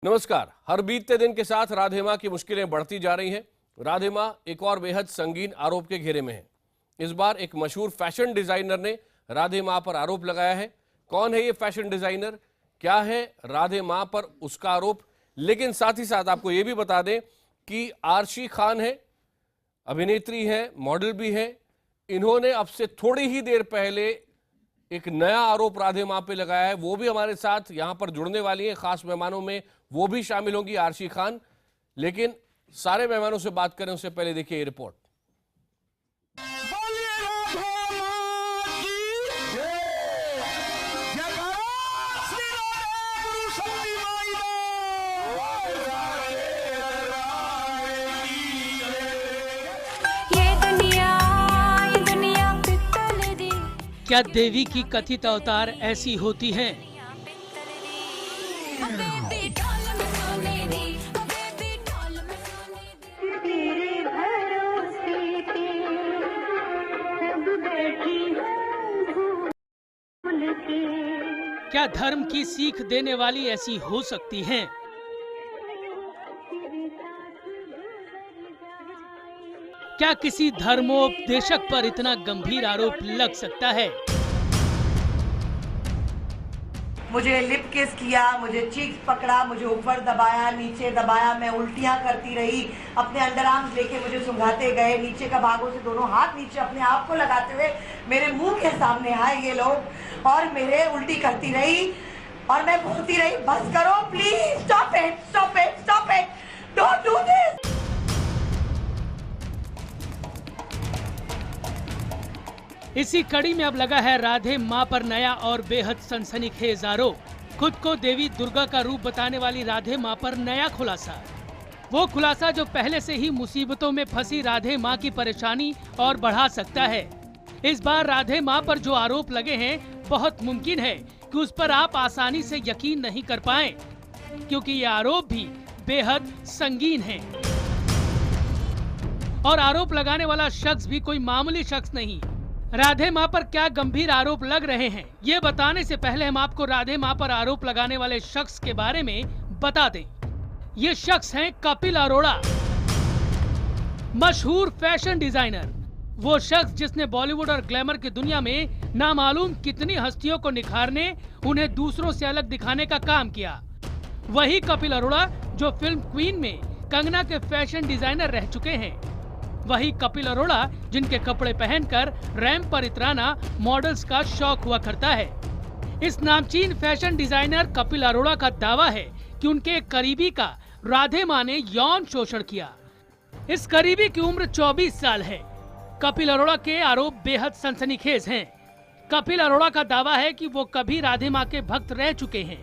नमस्कार। हर बीतते दिन के साथ राधे मां की मुश्किलें बढ़ती जा रही हैं। राधे मां एक और बेहद संगीन आरोप के घेरे में है। इस बार एक मशहूर फैशन डिजाइनर ने राधे मां पर आरोप लगाया है। कौन है ये फैशन डिजाइनर, क्या है राधे मां पर उसका आरोप, लेकिन साथ ही साथ आपको ये भी बता दें कि आरशी खान है, अभिनेत्री है, मॉडल भी है। इन्होंने अब से थोड़ी ही देर पहले एक नया आरोप राधे मां पे लगाया है। वो भी हमारे साथ यहां पर जुड़ने वाली है। खास मेहमानों में वो भी शामिल होंगी, आरशी खान। लेकिन सारे मेहमानों से बात करें उससे पहले देखिए ये रिपोर्ट। क्या देवी की कथित अवतार ऐसी होती हैं? क्या धर्म की सीख देने वाली ऐसी हो सकती हैं? क्या किसी धर्मोपदेशक पर इतना गंभीर आरोप लग सकता है? मुझे लिप किस किया, मुझे चीक्स पकड़ा, मुझे ऊपर दबाया, नीचे दबाया, मैं उल्टियां करती रही, अपने अंडर आर्म्स लेके मुझे सुंघाते गए, नीचे का भागों से दोनों हाथ नीचे अपने आप को लगाते हुए मेरे मुंह के सामने आए ये लोग और मेरे उल्टी करती रही और मैं बोलती रही, बस करो please, stop it, stop it, stop it, don't do this. इसी कड़ी में अब लगा है राधे मां पर नया और बेहद सनसनीखेज आरोप। खुद को देवी दुर्गा का रूप बताने वाली राधे मां पर नया खुलासा। वो खुलासा जो पहले से ही मुसीबतों में फंसी राधे मां की परेशानी और बढ़ा सकता है। इस बार राधे मां पर जो आरोप लगे हैं, बहुत मुमकिन है कि उस पर आप आसानी से यकीन नहीं कर पाएं, क्योंकि ये आरोप भी बेहद संगीन है। और आरोप लगाने वाला शख्स भी कोई मामूली शख्स नहीं। राधे मां पर क्या गंभीर आरोप लग रहे हैं, ये बताने से पहले हम आपको राधे मां पर आरोप लगाने वाले शख्स के बारे में बता दें। ये शख्स हैं कपिल अरोड़ा, मशहूर फैशन डिजाइनर। वो शख्स जिसने बॉलीवुड और ग्लैमर की दुनिया में नामालूम कितनी हस्तियों को निखारने, उन्हें दूसरों से अलग दिखाने का काम किया। वही कपिल अरोड़ा जो फिल्म क्वीन में कंगना के फैशन डिजाइनर रह चुके हैं। वही कपिल अरोड़ा जिनके कपड़े पहनकर रैंप पर इतराना मॉडल्स का शौक हुआ करता है। इस नामचीन फैशन डिजाइनर कपिल अरोड़ा का दावा है कि उनके एक करीबी का राधे मां ने यौन शोषण किया। इस करीबी की उम्र 24 साल है। कपिल अरोड़ा के आरोप बेहद सनसनीखेज हैं। कपिल अरोड़ा का दावा है कि वो कभी राधे मां के भक्त रह चुके हैं।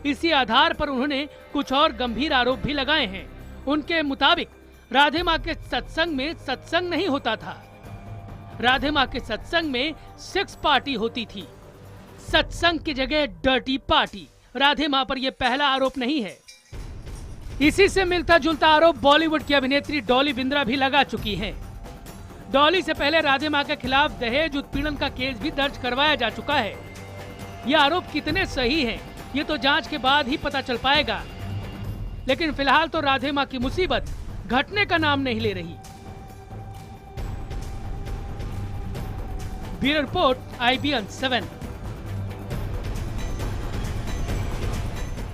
इसी आधार पर उन्होंने कुछ और गंभीर आरोप भी लगाए हैं। उनके मुताबिक राधे मां के सत्संग में सत्संग नहीं होता था। राधे मां के सत्संग में सेक्स पार्टी होती थी। सत्संग की जगह डर्टी पार्टी। राधे मां पर यह पहला आरोप नहीं है। इसी से मिलता जुलता आरोप बॉलीवुड की अभिनेत्री डॉली बिंद्रा भी लगा चुकी हैं। डॉली से पहले राधे मां के खिलाफ दहेज उत्पीड़न का केस भी दर्ज करवाया जा चुका है। यह आरोप कितने सही हैं, ये तो जांच के बाद ही पता चल पाएगा। लेकिन फिलहाल तो राधे मां की मुसीबत घटने का नाम नहीं ले रही। Bureau report, IBN 7।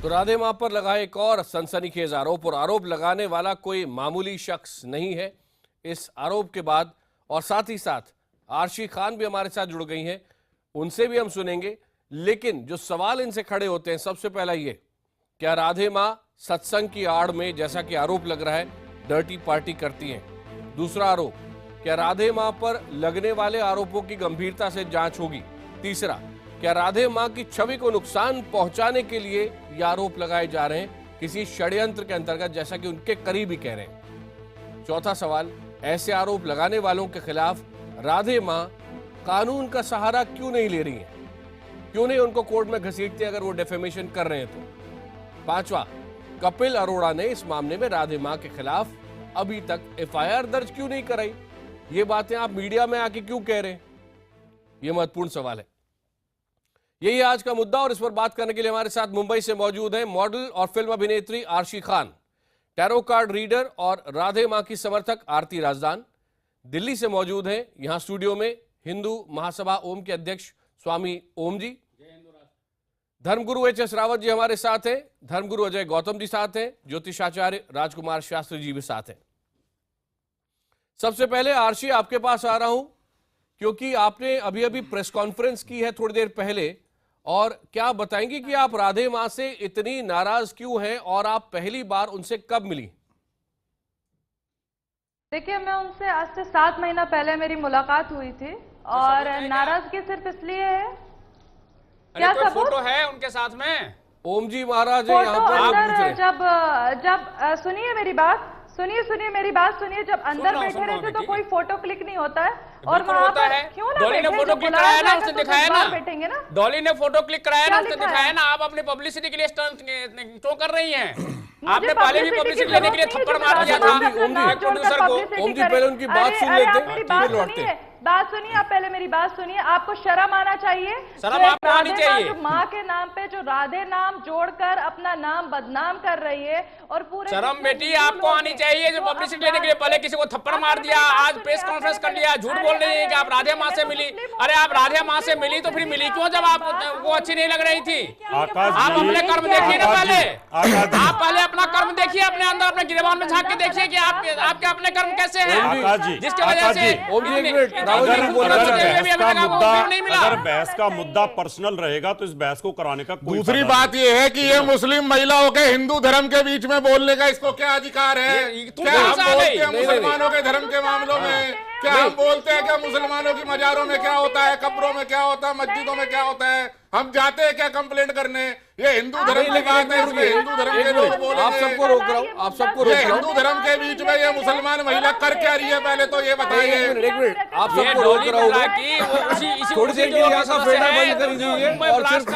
तो राधे मां पर लगा एक और सनसनीखेज आरोप, और आरोप लगाने वाला कोई मामूली शख्स नहीं है। इस आरोप के बाद और साथ ही साथ आरशी खान भी हमारे साथ जुड़ गई हैं, उनसे भी हम सुनेंगे। लेकिन जो सवाल इनसे खड़े होते हैं, सबसे पहला ये, क्या राधे मां सत्संग की आड़ में, जैसा कि आरोप लग रहा है, डर्टी पार्टी करती हैं? दूसरा आरोप, क्या राधे मां पर लगने वाले आरोपों की गंभीरता से जांच होगी? तीसरा, क्या राधे मां की छवि को नुकसान पहुंचाने के लिए ये आरोप लगाए जा रहे हैं किसी षड्यंत्र के अंतर्गत, जैसा कि उनके करीबी कह रहे हैं? चौथा सवाल, ऐसे आरोप लगाने वालों के खिलाफ राधे मां कानून का सहारा क्यों नहीं ले रही हैं? क्यों नहीं उनको कोर्ट में घसीटते अगर वो डेफेमेशन कर रहे हैं तो? पांचवा, कपिल अरोड़ा ने इस मामले में राधे मां के खिलाफ अभी तक FIR दर्ज क्यों नहीं कराई? ये बातें आप मीडिया में आके क्यों कह रहे हैं? ये महत्वपूर्ण सवाल है। यही है आज का मुद्दा और इस पर बात करने के लिए हमारे साथ मुंबई से मौजूद हैं मॉडल और फिल्म अभिनेत्री आरशी खान, टैरो कार्ड रीडर और राधे मां की समर्थक आरती राजदान। दिल्ली से मौजूद हैं यहां स्टूडियो में हिंदू महासभा ओम के अध्यक्ष स्वामी ओम जी, धर्मगुरु एच.एस. रावत जी हमारे साथ हैं, धर्मगुरु अजय गौतम जी साथ हैं, ज्योतिषाचार्य राजकुमार शास्त्री जी भी साथ हैं। सबसे पहले आरशी आपके पास आ रहा हूं क्योंकि आपने अभी अभी प्रेस कॉन्फ्रेंस की है थोड़ी देर पहले, और क्या बताएंगे कि आप राधे मां से इतनी नाराज क्यों हैं और आप पहली बार उनसे कब मिली? देखिए, मैं उनसे आज से 7 महीना पहले मेरी मुलाकात हुई थी और नाराजगी सिर्फ इसलिए है। क्या कोई सबूत फोटो है उनके साथ में? ओम जी महाराज है फोटो यहाँ पर, आप पूछ रहे अंदर जब सुनिए मेरी बात, सुनिए मेरी बात सुनिए। जब अंदर बैठे रहते तो कोई फोटो क्लिक नहीं होता है और वहाँ पर क्यों ना डॉली ने बैठे, फोटो जब क्लिक बुलाया कराया ना, जाएगा उसने तो दिखाया बाहर ना, बैठेंगे ना। डॉली ने फोटो क्लिक कराया ना, क्या उसने लिखा है? दिखाया ना। आप अपनी पब्लिसिटी के लिए स्टंट क्यों कर रही हैं? मुझे आपने पहले भी publicity पब्लिसिटी की लेने के लिए जरूरत थप्पड़ नहीं मार है, दिया जो था अपना नाम एक जोड़कर प्रोड्यूसर को। publicity ओम जी करे। पहले उनकी बात अरे, सुन अरे, लेते आप मेरी हैं, बात फिर लौटते सुनिए, हैं। बात सुनिए, आप पहले मेरी बात सुनिए। आपको शर्म आना चाहिए। शर्म जो एक आपको आनी राधे माँ चाहिए। जो माँ के नाम पे जो राधे नाम जोड़कर अपना नाम बदनाम कर रही है और पूरे शर्म जितने बेटी हिंदू आपको लोग आनी हैं, चाहिए। जो तो पब्लिसिटी लेने के लिए पहले किसी को थप्पड़ मार दिया, आज प्रेस कॉन्फ्रेंस कर लिया, झूठ बोल रही है कि आप राधे माँ से मिली। अरे आप राधे माँ से मिली तो फिर मिली क्यों जब आप वो अच्छी नहीं लग रही थी? आकाश आप जी, अपने कर्म देखिए ना पहले। आकाश जी, आप पहले अपना कर्म देखिए, अपने अंदर अपने गिरबान में झांक के देखिए कि आपके अपने कर्म कैसे हैं। आकाश जी, जिसकी वजह आकाश से जी, ओम जी एक मिनट, राहुल जी अगर बोलना अगर चाहते हैं। बहस का मुद्दा नहीं मिला। अगर बहस का मुद्दा पर्सनल रहेगा तो इस बहस को कराने का कोई दूसरी फायदा बात नहीं। यह है कि ये मुस्लिम महिलाओं के हिंदू धर्म के बीच में बोलने का इसको क्या अधिकार है? तुम क्या कहाँ हम से आ बोलते गई? हैं नहीं, मुसलमानों के धर्म के मामलों में? क्या हम बोलते हैं क्या मुसलमानों की मजारों में क्या होता है, कब्रों में क्या होता है, मस्जिदों में क्या होता है? हम जाते हैं क्या कंप्लेंट करने? ये हिंदू धर्म की बात है, इसमें हिंदू धर्म के लोग बोलेंगे। आप सबको रोक रहा हूँ, आप सबको रोक ये रहा हूँ। हिंदू धर्म के बीच में ये मुसलमान महिला कर क्या रही है पहले तो ये बताइए। एक मिनट, आप ये सबको रोक डॉली रहा हूँ। बोला कि वो इसी थोड़ी देर के लिए यहाँ का उसी फेडा है, बंद कर दीजिए मुंबई और ब्लास्ट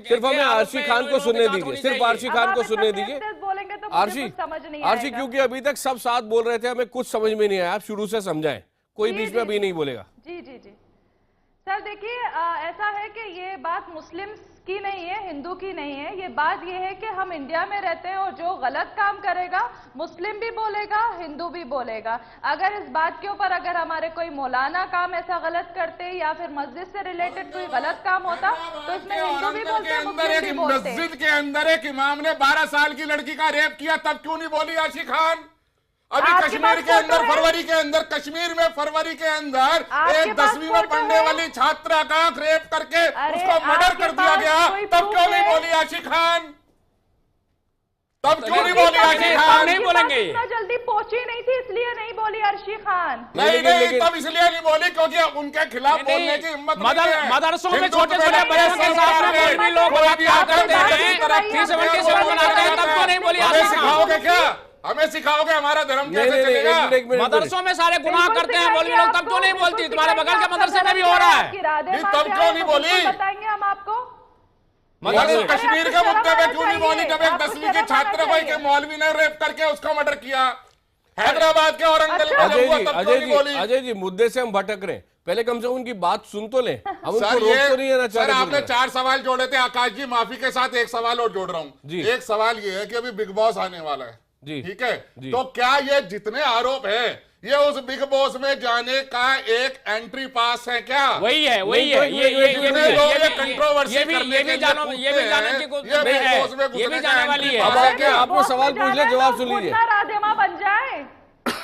सिर्फ हमें आरशी खान को सुनने दीजिए, सिर्फ आरशी खान को सुनने दीजिए। बोलेंगे तो आरशी, समझ नहीं आरशी आएगा। क्योंकि अभी तक सब साथ बोल रहे थे, हमें कुछ समझ में नहीं आया, आप शुरू से समझाएं, कोई बीच में अभी नहीं बोलेगा। जी सर, देखिए, ऐसा है कि ये बात मुस्लिम्स की नहीं है, हिंदू की नहीं है। ये बात ये है कि हम इंडिया में रहते हैं और जो गलत काम करेगा मुस्लिम भी बोलेगा, हिंदू भी बोलेगा। अगर इस बात के ऊपर अगर हमारे कोई मौलाना काम ऐसा गलत करते या फिर मस्जिद से रिलेटेड कोई गलत काम होता तो इसमें हिंदू भी बोलते हैं, मुस्लिम भी बोलते हैं। मस्जिद के अंदर एक इमाम ने 12 साल की लड़की का रेप किया, तब क्यों नहीं बोली आरशी खान? अभी आपके कश्मीर पास के अंदर फोटो है? फरवरी के अंदर कश्मीर में फरवरी के अंदर आपके एक पास 10वीं में फोटो पढ़ने है? वाली छात्रा का रेप करके अरे, उसको मर्डर आपके कर दिया पास गया, कोई तब प्रूफ क्यों नहीं है? बोली आरशी खान? तब क्यों नहीं नहीं, बोली आरशी नहीं, खान? नहीं बोलेंगे ये। इतना जल्दी पहुंची नहीं थी इसलिए नहीं बोली अर्शी खान। नहीं लेकिन- नहीं, तब इसलिए नहीं बोली क्योंकि उनके खिलाफ नहीं, बोलने की हिम्मत नहीं है। मदरसों में हिंदुत्व छोटे छोटे में बच्चों के साथ में कोई भी लोग कोई भी बलात्कार आकर करते बात हैं, की तरफ 377 बनाते हैं, तब क्यों नहीं बोली हमें आरशी खान? सिखाओगे क्या? हमें सिखाओगे हमारा धर्म नहीं कैसे नहीं नहीं, चलेगा? एक मिनट, मदरसों में सारे गुनाह बिल्कुल करते हैं, बोली सिखाएंगे लोग तब क्यों नहीं आपको, बोलती? बिल्कुल तुम्हारे बगल के सिखाएंगे मदरसे में भी आपको, हो रहा आपकी है। राधे नहीं, माँ तब क्या क्यों है, नहीं वो बिल्कुल बोली? बताएंगे हम आपको। मदरसा कश्मीर के मुद्दे पे क्यों नहीं बोली जब एक आपको 10वीं की शर्म छात्र आना को एक मौलवी ने रेप करके उसका मर्डर किया? हैदराबाद के औरंगजेब अच्छा। में जब हुआ तब क्यों नहीं बोली? अजय जी मुद्दे से हम भटक रहे हैं, पहले कम से कम उनकी बात सुन तो लें, हम उनको सर रोक तो नहीं देना सर चाह रहे आपने बोल रहे। 4 सवाल जोड़े थे आकाश जी, माफी के साथ एक सवाल और जोड़ रहा जी। हूँ। एक सवाल ये है कि अभी बिग बॉस आने वाला है, जी। ठीक है, जी। तो क्या ये जितने आरोप है ये उस बिग बॉस में जाने का एक एंट्री पास है क्या? वही है, वही नहीं, है। तो जितने लोग ये कंट्रोवर्सी ये भी करने के लिए जानो, ये भी कूदते जाने हैं, की कोई ये नहीं बिग है, बॉस में ये घुसने भी का जाने वाली entry है। अब pass आपके आपको सवाल पूछ ले, जवाब सुन लीजिए। राधे माँ बन जाए।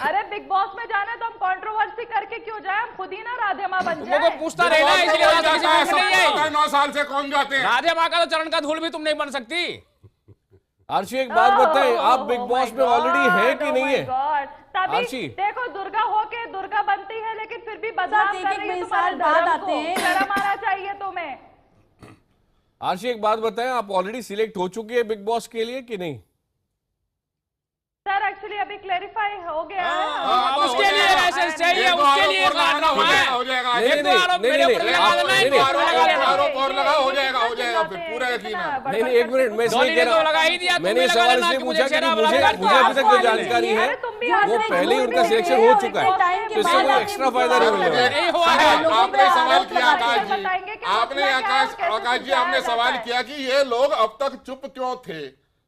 अरे बिग बॉस में जाना है तो हम कंट्रोवर्सी करके क्यों जाए? हम खुद ही ना राधे माँ बन तुमको जाए। पूछता रहना है, इसलिए आज किसी को नहीं आई। 9 साल से कौन जाते हैं? राधे माँ का तो चरण का धूल भी तुम नहीं बन सकती। आरशी एक बात बताएं, आप बिग बॉस में ऑलरेडी हैं कि नहीं है? तभी आरशी। देखो, दुर्गा होके दुर्गा बनती है लेकिन फिर भी बदनाम एक- कर एक रही है मिसाल तुम्हारे बाद धर्म आते को। हैं। शर्म आना चाहिए तुम्हें। आरशी एक बात बताएं, आप ऑलरेडी सिलेक्ट हो चुकी है बिग बॉस के लिए कि नहीं? सर एक्चुअली एक्चुअली अभी क्लेरिफाई हो गया है। अब उसके लिए लाइसेंस चाहिए, उसके लिए कानून है। हो जाएगा एक तो आरोप मेरे ऊपर लगा देना, एक तो आरोप लगा देना। आरोप और लगा, हो जाएगा फिर पूरा यकीन है। नहीं, एक मिनट, मैं इसलिए कह रहा लगा ही दिया, हूं, मैंने सवाल इसलिए पूछा कि मुझे अभी तक जो जानकारी है वो पहले ही उनका सिलेक्शन हो चुका है, तो इससे कोई एक्स्ट्रा फायदा नहीं मिलेगा। नहीं हुआ है। आपने सवाल किया आकाश जी, आकाश जी आपने सवाल किया कि ये लोग अब तक चुप क्यों थे।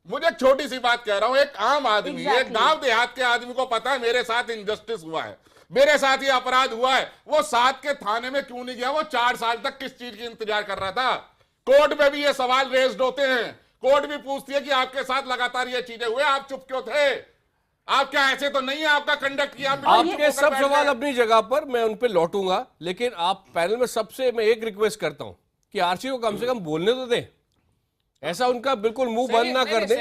मुझे एक छोटी सी बात कह रहा हूं, एक आम आदमी, एक गांव देहात के आदमी को पता है मेरे साथ इनजस्टिस हुआ है, मेरे साथ ही अपराध हुआ है, वो 7 के थाने में क्यों नहीं गया? वो 4 साल तक किस चीज की इंतजार कर रहा था? कोर्ट में भी ये सवाल रेज्ड होते हैं, कोर्ट भी पूछती है कि आपके साथ लगातार ये चीजें हुए, आप चुप क्यों थे? आप क्या ऐसे तो नहीं है? आपका कंडक्ट किया आपके सब सवाल अपनी जगह पर, मैं उन पे लौटूंगा, लेकिन आप पैनल में सबसे मैं एक रिक्वेस्ट करता हूं कि आरसी को कम से कम बोलने तो दें, ऐसा उनका बिल्कुल मुंह बंद ना कर दे।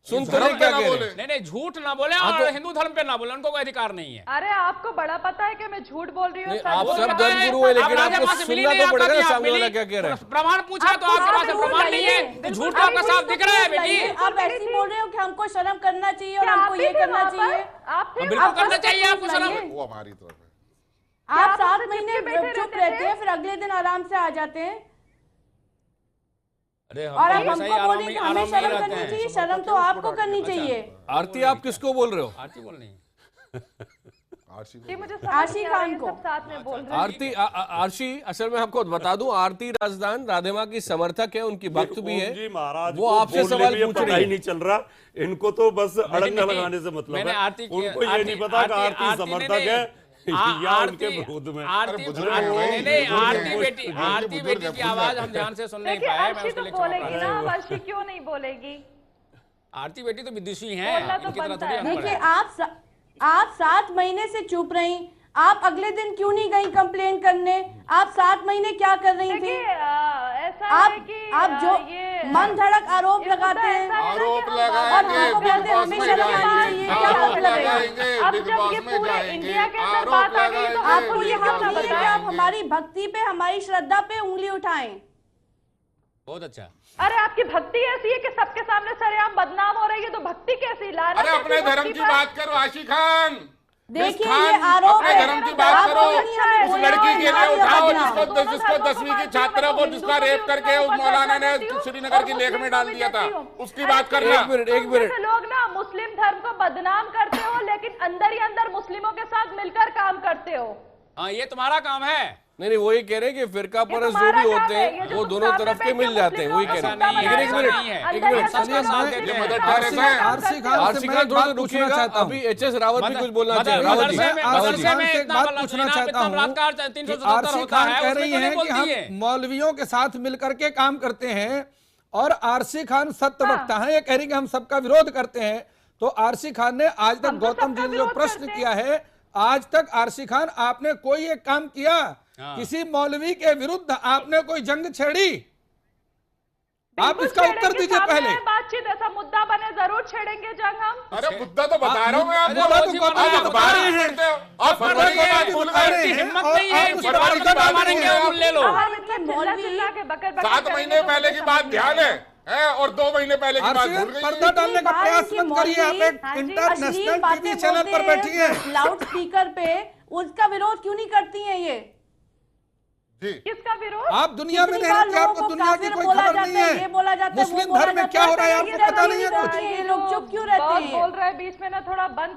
सुन तो नहीं क्या कह रहे हैं। नहीं, झूठ ना बोले और हिंदू धर्म पे ना बोले, उनको कोई अधिकार नहीं है। अरे आपको बड़ा पता है कि मैं झूठ बोल रही हूँ। आप सब धर्मगुरु है, लेकिन आपको सुनना तो पड़ेगा ना सामने वाला क्या कह रहा है। प्रमाण पूछा तो आपके पास प्रमाण नहीं है, तो झूठ तो आपका साफ दिख रहा है बेटी। आप ऐसे बोल रहे हो कि हमको शर्म करना चाहिए और हमको ये करना चाहिए। आप बिल्कुल करना चाहिए आपको शर्म। वो हमारी तरफ है। आप 7 महीने चुप रहते हैं, फिर अगले दिन आराम से आ जाते हैं अरे और आप हमको बोले कि हमें शर्म करनी चाहिए। शर्म तो आपको करनी चाहिए। आरती, आप किसको बोल रहे हो? आरती बोल रही आशी खान को साथ में बोल रहे आरती आरशी, असल में आपको बता दूं, आरती राजदान राधे मां की समर्थक है, उनकी भक्त भी है। जी महाराज, वो आपसे सवाल पूछ पता रही ही है। नहीं चल रहा, इनको तो बस अड़ंगा लगाने से मतलब है। उनको ये नहीं पता कि आरती समर्थक है या उनके विरोध में। आरती बेटी की आवाज हम ध्यान से सुन नहीं देखिए, पाए। अर्शी तो बोलेगी ना, अब अर्शी क्यों नहीं बोलेगी? आरती बेटी तो विदुषी हैं, बोलना तो इनकी तरह बनता थोड़ी है। अनपढ़ देखिए, है। आप 7 महीने से चुप रही, आप अगले दिन क्यों नहीं गई कंप्लेंट करने? आप 7 महीने क्या कर रही थी? देखिए, ऐसा है कि आप जो ये मन धड़क आरोप लगाते हैं, आरोप और लगाएंगे, हमको बिग बोलते हैं बॉस हमें में शर्म आनी जाएंगे, चाहिए। क्या आरोप मतलब है? लगाएंगे, अब बिग जब बॉस ये में पूरे जाएंगे, इंडिया के अंदर आरोप बात आ गई तो लगाएंगे, आपको ये बिग बॉस हक में नहीं है कि आप जाएंगे। हमारी भक्ति पे, हमारी श्रद्धा पे उंगली उठाएं। बहुत अच्छा। अरे आपकी भक्ति ऐसी है कि सबके सामने सरेआम बदनाम हो रही है, तो भक्ति कैसी? लानत अरे अपने कैसी धर्म भक्ति की पर? बात करो आशी खान। देखिए, खान, ये आरोप अपने है। धर्म की बात आप करो। बोलिए हमें उस बोलना लड़की के लिए है, उठाओ बोलना। जिसको 10वीं की छात्रा को, जिसका रेप करके उस मौलाना ने श्रीनगर की लेख में डाल दिया था, उसकी बात करना। एक मिनट जैसे लोग ना मुस्लिम धर्म को बदनाम करते हो, लेकिन अंदर ही अंदर मुस्लिमों के साथ मिलकर काम करते हो। हाँ, ये तुम्हारा काम है। नहीं, वही कह रहे हैं कि फिरका परस्त जो तुम्हारा भी काम होते है, ये हैं जो वो तुम दोनों सामने तरफ के बैठे मिल जाते हैं, वही कह मुस्लिम रहे ऐसा नहीं हैं। है, लेकिन ऐसा नहीं है। एक मिनट सबका साथ देते ये हैं। मदद टेरेस है। आरसी खान आरसी से खान मैं थोड़ा बात सा पूछना रुकिएगा, चाहता हूं। अभी एचएस रावत भी कुछ बोलना मदर- चाहे। रावत जी, मदरसे में- रावत मदरसे जी। में से एक इतना बात बला- पूछना इतना चाहता हूं बलात्कार कि 377 आरसी होता खान है, कह उसमें रही तो नहीं हैं कि बोलती है। हम मौलवियों के साथ मिलकर के काम करते हैं और आरसी खान सत्य वक्ता हैं। ये कह रही कि हम सबका विरोध करते हैं। तो आरसी खान ने आज तक हम तो गौतम जी सबका ने जो विरोध प्रश्न करते किया है, आज तक आरसी खान आपने कोई एक काम किया? किसी मौलवी के विरुद्ध आपने कोई जंग छेड़ी? आप इसका उत्तर दीजिए पहले। बातचीत ऐसा मुद्दा बने जरूर छेड़ेंगे जंग हम। अरे मुद्दा तो बता रहा हूँ मैं आपको। मुद्दा तो आप बता अखबार रहे ही हैं। पढ़ते हो। आप फरवरी के बाद बोल रहे हैं। हिम्मत नहीं है कि फरवरी का मारेंगे और ले लो। मौलवी 7 महीने पहले की बात ध्यान है और 2 महीने पहले की बात भूल गई। पर्दा डालने का प्रयास मत करिए। आप एक इंटरनेशनल टीवी चैनल पर बैठी हैं। लाउड स्पीकर पे उसका विरोध क्यों नहीं करती हैं ये? किसका विरोध? आप दुनिया में नहीं रहते, आपको दुनिया की कोई खबर नहीं है। बोला जाता है, मुस्लिम धर्म में क्या हो रहा है आपको पता नहीं है कुछ? ये लोग चुप क्यों रहते बहुत हैं? बोल रहा है, बीच में ना थोड़ा बंद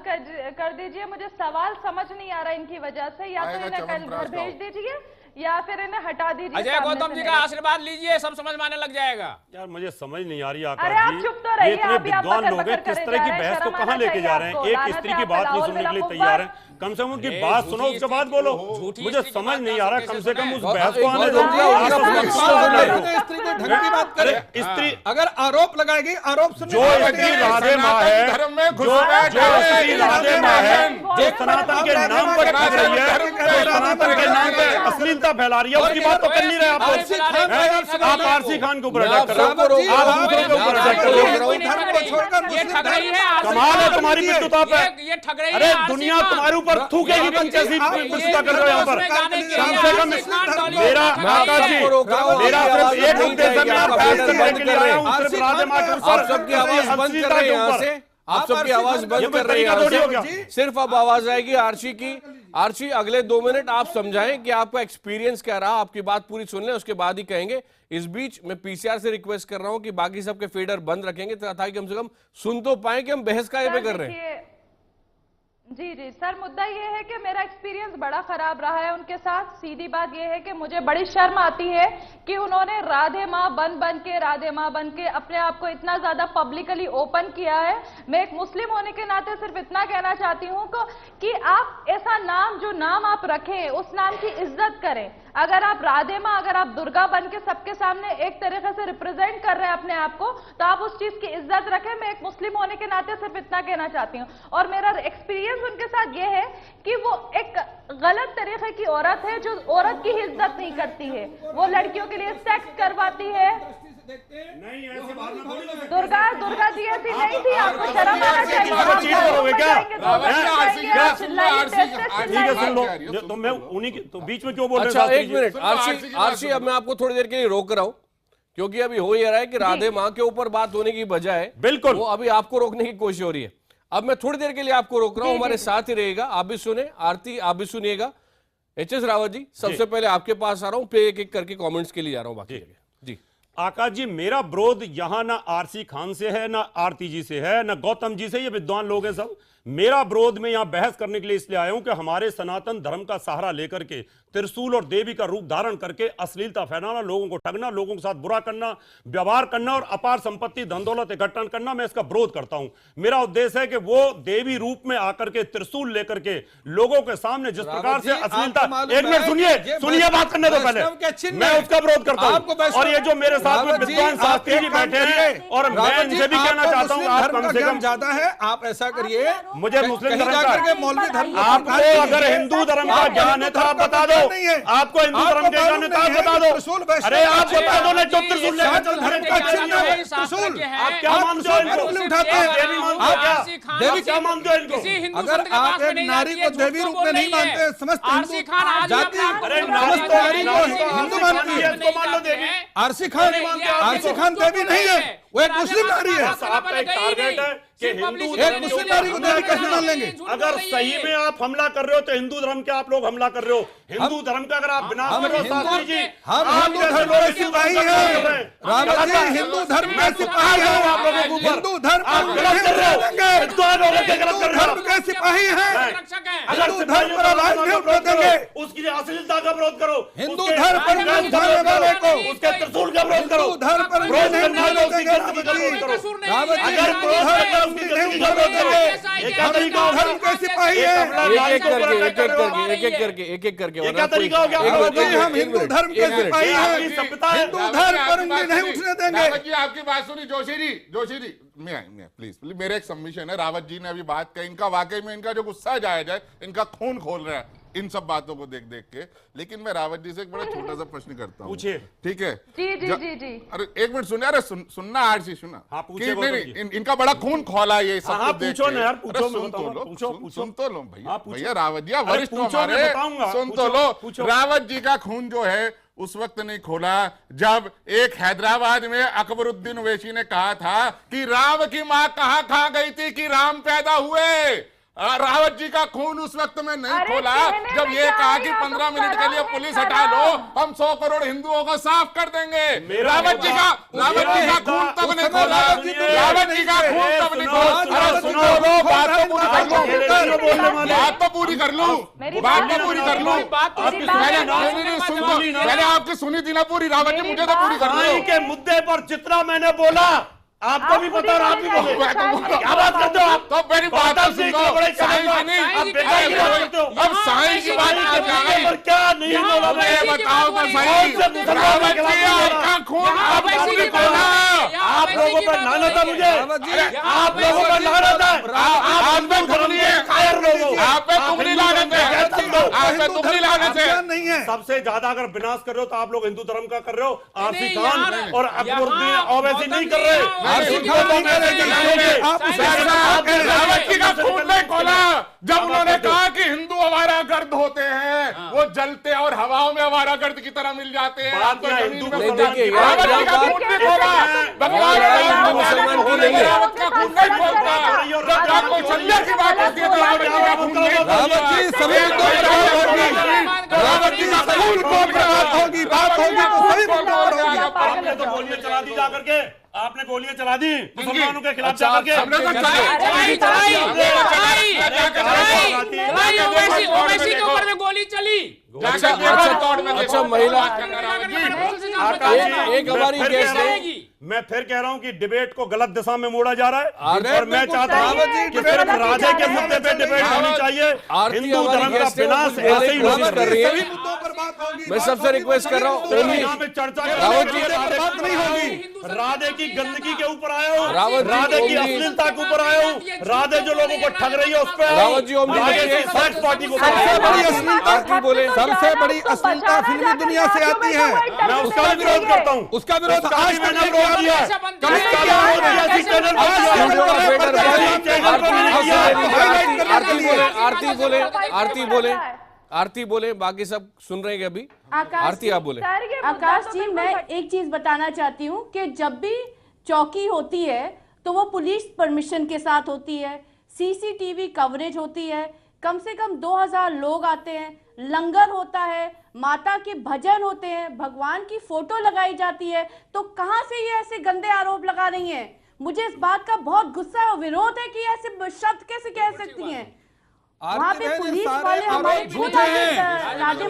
कर दीजिए। मुझे सवाल समझ नहीं आ रहा इनकी वजह से। या तो इन्हें कल घर भेज दीजिए या फिर इन्हें हटा दीजिए। अजय गौतम जी का आशीर्वाद लीजिए, सब समझ में आने लग जाएगा। यार मुझे समझ नहीं आ रही अरे आकाश आप जी, चुप तो रहिए, ये इतने आप विद्वान बकर लोग हैं, बकर किस करे तरह की जा रहे हैं, बहस को शर्म कहाँ आना लेके जा रहे हैं? चाहिए एक आपको। स्त्री की लानत है, बात नहीं आप सुनने के लिए लाओ तैयार मेरा हैं। कम से कम उनकी ए, बात झूठी सुनो, उसके बाद स्त्री बोलो। झूठी मुझे स्त्री की समझ बात नहीं ना आ रहा, सुन कम के से कम सुने। उस बहस को आने गौतम जी, दो। आप आप अपना अपना सवाल सवाल सुन लो। ले। स्त्री को ढंग की बात अरे करे। स्त्री अगर आरोप लगाएगी, आरोप सुनने जो वाले स्त्री हैं। राधे माँ है, धर्म में जो घुसपैठ जो है, स्त्री राधे माँ है, जो एक सनातन मिनट, के आप नाम पर राधे खींच रही है, माँ के जो सनातन के नाम पे अश्लीलता फैला रही है, उसकी बात तो कर नहीं रहे आप लोग। आरसी खान भाई, आपसे आप बात आरसी खान को ऊपर मैं अटैक आप कर रहे सबको हो। रोक रहा आप हूं। दूसरों के ऊपर मैं अटैक आपको कर रोक रहे रहा हो। हूं। धर्म को छोड़कर ये मुस्लिम ठग रही धर्म है आरसी कमाल है खान। तुम्हारी विद्युता पे। ये ठग रही है अरे आरसी दुनिया खान। तुम्हारे ऊपर थूकेगी पंचायती पुस्ता कर रहे हो यहाँ पर। कम से कम मेरा आकाश जी, मेरा सिर्फ एक उद्देश्य है, मैं बहस करने के लिए आया हूँ सिर्फ राधे माँ के ऊपर, आप सबकी आवाज बंद कर रहे हैं यहाँ से। आप सबकी आवाज बंद कर रही है, सिर्फ अब आवाज आएगी आर्ची की। आर्ची, अगले 2 मिनट आप समझाएं कि आपका एक्सपीरियंस क्या रहा, आपकी बात पूरी सुन लें, उसके बाद ही कहेंगे। इस बीच मैं पीसीआर से रिक्वेस्ट कर रहा हूं कि बाकी सबके फीडर बंद रखेंगे ताकि कम से कम सुन तो पाए कि हम बहस का पे कर रहे हैं। जी जी सर, मुद्दा ये है कि मेरा एक्सपीरियंस बड़ा खराब रहा है उनके साथ। सीधी बात ये है कि मुझे बड़ी शर्म आती है कि उन्होंने राधे माँ बन के अपने आप को इतना ज्यादा पब्लिकली ओपन किया है। मैं एक मुस्लिम होने के नाते सिर्फ इतना कहना चाहती हूँ कि आप ऐसा नाम, जो नाम आप रखें उस नाम की इज्जत करें। अगर आप राधे माँ, अगर आप दुर्गा बन के सबके सामने एक तरीके से रिप्रेजेंट कर रहे हैं अपने आप को, तो आप उस चीज की इज्जत रखें। मैं एक मुस्लिम होने के नाते सिर्फ इतना कहना चाहती हूँ। और मेरा एक्सपीरियंस उनके साथ ये है कि वो एक गलत तरीके की औरत है जो औरत की इज्जत नहीं करती है। वो लड़कियों के लिए सेक्स करवाती है। दुर्गा जी ऐसी नहीं थी, आपको शर्म आना चाहिए। तो मैं उन्हीं के तो बीच में क्यों बोल रहे हैं? अच्छा, एक मिनट आरसी, अब मैं आपको थोड़ी देर के लिए रोक रहा हूं, क्योंकि अभी हो ही रहा है कि राधे माँ के ऊपर बात होने की बजाय बिल्कुल वो अभी आपको रोकने की कोशिश हो रही है। अब मैं थोड़ी देर के लिए आपको रोक रहा हूं, हमारे साथ ही रहेगा, आप भी सुने, आरती आप भी सुनिएगा। एचएस रावत जी, सबसे पहले आपके पास आ रहा हूं, फिर एक एक करके कमेंट्स के लिए जा रहा हूं बाकी जी। आकाश जी, मेरा विरोध यहां ना आरसी खान से है, ना आरती जी से है, ना गौतम जी से, ये विद्वान लोग हैं सब। मेरा विरोध में यहां बहस करने के लिए इसलिए आया हूं कि हमारे सनातन धर्म का सहारा लेकर के त्रिशूल और देवी का रूप धारण करके अश्लीलता फैलाना, लोगों को ठगना, लोगों के साथ बुरा करना, व्यवहार करना और अपार संपत्ति धन दौलत इकट्ठा करना, मैं इसका विरोध करता हूं। मेरा उद्देश्य है कि वो देवी रूप में आकर के त्रिशूल लेकर के लोगों के सामने जिस प्रकार से अश्लीलता, एक मिनट सुनिए बात करने दो पहले, मैं उसका विरोध करता हूं। और ये जो मेरे साथ में विद्वान शास्त्री जी बैठे हैं, और मैं इनसे भी कहना चाहता हूं, आप कम से कम ज्यादा है, आप ऐसा करिए, मुझे मुस्लिम धर्म का, मौलवी धर्म, आपको अगर हिंदू धर्म का ज्ञान है तो आप बता दो, आपको हिंदू धर्म के ज्ञान है तो आप बता दो। अरे आप बता दो ना, जो त्रिशूल लेकर चल धर्म का चिन्ह है त्रिशूल, आप क्या मानते हो इनको? उठाते हैं देवी मानते हो क्या? देवी क्या मानते हो इनको? अगर आप एक नारी को देवी रूप में नहीं मानते, समस्त हिंदू जाति, अरे नारी को हिंदू मानती है, इसको मान लो देवी। आरसी खान देवी नहीं है, वो एक मुस्लिम नारी है। आपका एक टारगेट है कि हिंदू एक मुस्लिम नारी को देवी कैसे मान लेंगे? अगर सही में आप हमला कर रहे हो तो हिंदू धर्म के आप लोग हमला कर रहे हो। हिंदू धर्म का अगर आप विनाश कर रहे हो शास्त्री जी, हम हिंदू धर्म के सिपाही हैं। रावत जी हिंदू धर्म के सिपाही हैं, आप लोगों को हिंदू धर्म गलत कर रहे हो, धर्म के सिपाही हैं। अगर धर्म पर आवाज नहीं उठने देंगे, उसकी अश्लीलता का विरोध करो। हिंदू धर्म पर विरोध करने वाले को, उसके त्रिशूल का विरोध करो। धर्म पर विरोध नहीं देंगे। धर्म के सिपाही हैं। एक एक करके क्या तरीका हो गया? हम हिंदू धर्म के सिपाही हैं, हिंदू धर्म पर उंगली नहीं उठने देंगे। रावत जी आपकी बात सुनी, जोशी जी मैं प्लीज मेरा एक सबमिशन है। रावत जी ने अभी बात कही, इनका वाकई में इनका जो गुस्सा जायज है, इनका खून खोल रहा है इन सब बातों को देख देख के। लेकिन मैं रावत जी से एक बड़ा छोटा सा प्रश्न करता हूँ, पूछिए। ठीक है? जी। अरे एक मिनट सुनिए, अरे सुनना आरसी सुना। हाँ, नहीं, इनका बड़ा खून खोला ये सब। हाँ, पूछो ना यार, पूछो, सुन तो लो भैया रावत जी, वरिष्ठ हमारे, सुन तो लो। रावत जी का खून जो है उस वक्त नहीं खोला जब एक हैदराबाद में अकबरुद्दीन ओवैसी ने कहा था कि राम की मां कहां गई थी कि राम पैदा हुए। रावत जी का खून उस वक्त में नहीं खोला जब ये कहा कि 15 मिनट के लिए पुलिस हटा लो, हम 100 करोड़ हिंदुओं को साफ कर देंगे। रावत जी का खून तब नहीं खोला, रावत जी का खून तब नहीं खोला। बात तो पूरी कर लूं, मैंने आपकी सुनी थी ना पूरी। रावत जी मुझे तो पूरी कर लो। के मुद्दे पर जितना मैंने बोला आपको भी पता और आप भी बोले, क्या बात करते हो आप? तो मेरी बात सुनो, अब साईं की बात पर क्या नहीं बोला? बताओ तो सही, रावत जी आपका खून अब नहीं खोला। आप लोगों पर लानत है मुझे, आप लोगों पर लानत है, आप पे तुमने कायर लोगों, आप पे तुमने लानत है, आप पे तुमने लानत है। नहीं है, सबसे ज्यादा अगर विनाश कर रहे हो तो आप लोग हिंदू धर्म का कर रहे हो। आरसी खान और अकबरुद्दीन ओवैसी नहीं कर रहे। रावत जी का खून नहीं खोला जब उन्होंने कहा कि हिंदू आवारागर्द होते हैं, वो जलते और हवाओं में आवारागर्द की तरह मिल जाते हैं। आपको हिंदू का खून नहीं खोला, भगवान मुसलमान की नहीं है। रावत जी सभी मुद्दों पर बात होगी, रावत जी सभी मुद्दों पर बात होगी तो सभी मुद्दों पर होगी। आपने तो गोलियां चला दी जाकर के, आपने गोलियां चला दी मुसलमानों के खिलाफ जाकर के। ओवैसी के ऊपर में गोली चली। अच्छा महिला एक हमारी केस है। मैं फिर कह रहा हूं कि डिबेट को गलत दिशा में मोड़ा जा रहा है और मैं बिल्कुल चाहता हूं कि सिर्फ राधे के मुद्दे पे डिबेट होनी चाहिए। हिंदू धर्म का विनाश ऐसे ही नहीं कर रही सभी है। मुद्दों पर बात होगी। मैं सबसे रिक्वेस्ट कर रहा हूँ यहाँ पे चर्चा रावत जी बात नहीं होगी। राधे की गंदगी के ऊपर आया हूँ, रावत जी, राधे की ओम जी। अश्लीलता के ऊपर आया हूँ, राधे जो लोगों को ठग रही है उस पर रावत जी, ओम जी, राधे देखिए, की सेक्स पार्टी को सबसे बड़ी अश्लीलता आरती बोले। सबसे बड़ी अश्लीलता फिल्मी दुनिया से आती है। मैं उसका विरोध करता हूँ। उसका विरोध आज भी मैंने विरोध किया है। आरती बोले, बाकी सब सुन रहे हैं अभी। आरती आप बोले। आकाश जी, मैं एक चीज बताना चाहती हूँ कि जब भी चौकी होती है तो वो पुलिस परमिशन के साथ होती है, सीसीटीवी कवरेज होती है, कम से कम 2000 लोग आते हैं, लंगर होता है, माता के भजन होते हैं, भगवान की फोटो लगाई जाती है, तो कहां से ये ऐसे गंदे आरोप लगा रही हैं? मुझे इस बात का बहुत गुस्सा और विरोध है कि ऐसे शब्द कैसे कह सकती हैं। वहाँ पे पुलिस वाले हमारे झूठे हैं,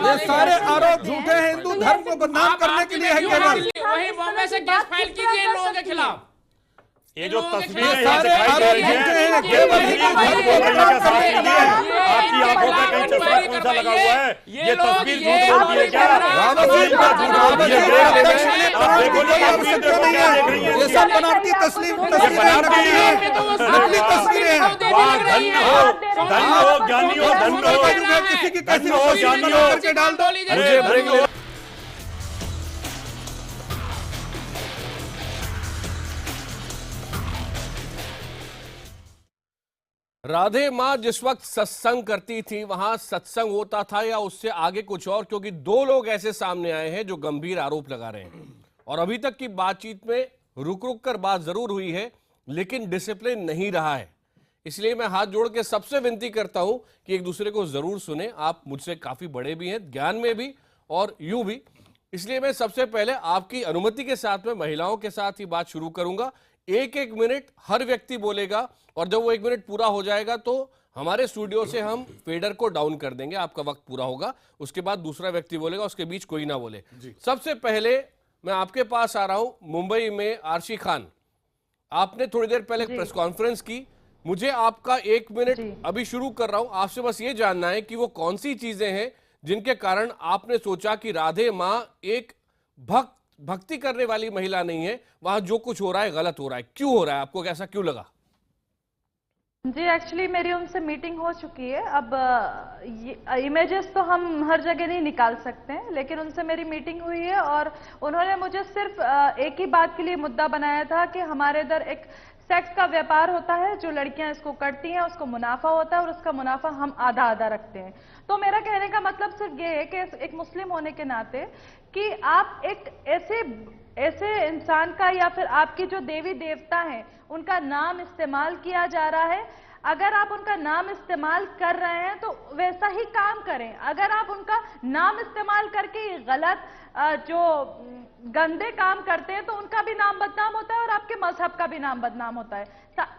ये सारे आरोप झूठे हैं। हिंदू धर्म को बदनाम करने के लिए है केवल। वही बॉम्बे से केस फाइल कीजिए इन लोगों के खिलाफ। ये जो तस्वीरें ये यहाँ सारे दिखाई दे आरोप रही झूठे हैं, हैं, केवल हिंदू धर्म को बदनाम करने के लिए है। आपकी आंखों पे कहीं चश्मा कौन सा लगा हुआ है? ये तस्वीर झूठ बोलती है क्या? रावत जी, तस्वीर का झूठ बोलती है। आप देखो कोई ना, आवश्यकता नहीं है। ये सब बनावटी तस्वीरें नकली हैं, नकली तस्वीरें हैं। वाह, धन्य हो, ज्ञानी हो, धन्य हो, किसी की धन्य हो, ज्ञानी हो। करके डाल दो। मुझे ब्रेक लेना। राधे माँ जिस वक्त सत्संग करती थी वहां सत्संग होता था या उससे आगे कुछ और, क्योंकि दो लोग ऐसे सामने आए हैं जो गंभीर आरोप लगा रहे हैं और अभी तक की बातचीत में रुक रुक कर बात जरूर हुई है लेकिन डिसिप्लिन नहीं रहा है। इसलिए मैं हाथ जोड़ के सबसे विनती करता हूं कि एक दूसरे को जरूर सुने। आप मुझसे काफी बड़े भी हैं, ज्ञान में भी और यूं भी। इसलिए मैं सबसे पहले आपकी अनुमति के साथ में महिलाओं के साथ ही बात शुरू करूंगा। एक एक मिनट हर व्यक्ति बोलेगा और जब वो 1 मिनट पूरा हो जाएगा तो हमारे स्टूडियो से हम फेडर को डाउन कर देंगे। आपका वक्त पूरा होगा, उसके बाद दूसरा व्यक्ति बोलेगा, उसके बीच कोई ना बोले। सबसे पहले मैं आपके पास आ रहा हूं, मुंबई में आरशी खान, आपने थोड़ी देर पहले प्रेस कॉन्फ्रेंस की। मुझे आपका 1 मिनट अभी शुरू कर रहा हूं। आपसे बस ये जानना है कि वो कौन सी चीजें हैं जिनके कारण आपने सोचा कि राधे माँ एक भक्ति करने वाली महिला नहीं है, वहां जो कुछ हो रहा है गलत हो रहा है। क्यों हो रहा है, आपको ऐसा क्यों लगा? जी एक्चुअली मेरी उनसे मीटिंग हो चुकी है। अब इमेजेस तो हम हर जगह नहीं निकाल सकते हैं, लेकिन उनसे मेरी मीटिंग हुई है और उन्होंने मुझे सिर्फ एक ही बात के लिए मुद्दा बनाया था कि हमारे इधर एक सेक्स का व्यापार होता है, जो लड़कियां इसको करती हैं उसको मुनाफा होता है और उसका मुनाफा हम आधा आधा रखते हैं। तो मेरा कहने का मतलब सिर्फ ये है कि एक मुस्लिम होने के नाते कि आप एक ऐसे इंसान का या फिर आपकी जो देवी देवता हैं उनका नाम इस्तेमाल किया जा रहा है। अगर आप उनका नाम इस्तेमाल कर रहे हैं तो वैसा ही काम करें। अगर आप उनका नाम इस्तेमाल करके गलत जो गंदे काम करते हैं तो उनका भी नाम बदनाम होता है और आपके मजहब का भी नाम बदनाम होता है।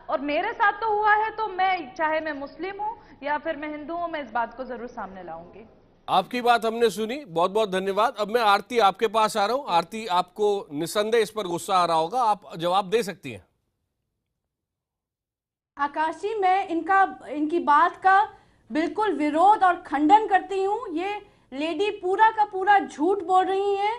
और मेरे साथ तो हुआ है, तो मैं चाहे मैं मुस्लिम हूं या फिर मैं हिंदू हूं, मैं इस बात को जरूर सामने लाऊंगी। आपकी बात हमने सुनी, बहुत बहुत धन्यवाद। अब मैं आरती आपके पास आ रहा हूं। आरती, आपको निसंदेह इस पर गुस्सा आ रहा होगा, आप जवाब दे सकती हैं। आकाश जी, मैं इनकी बात का बिल्कुल विरोध और खंडन करती हूँ। ये लेडी पूरा का पूरा झूठ बोल रही हैं।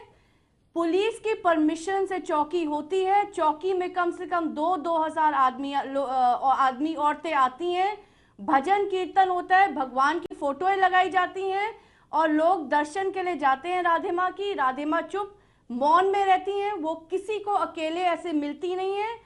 पुलिस की परमिशन से चौकी होती है, चौकी में कम से कम 2,000 आदमी औरतें आती हैं, भजन कीर्तन होता है, भगवान की फोटोएं लगाई जाती हैं और लोग दर्शन के लिए जाते हैं राधे माँ की। राधे माँ चुप मौन में रहती हैं, वो किसी को अकेले ऐसे मिलती नहीं है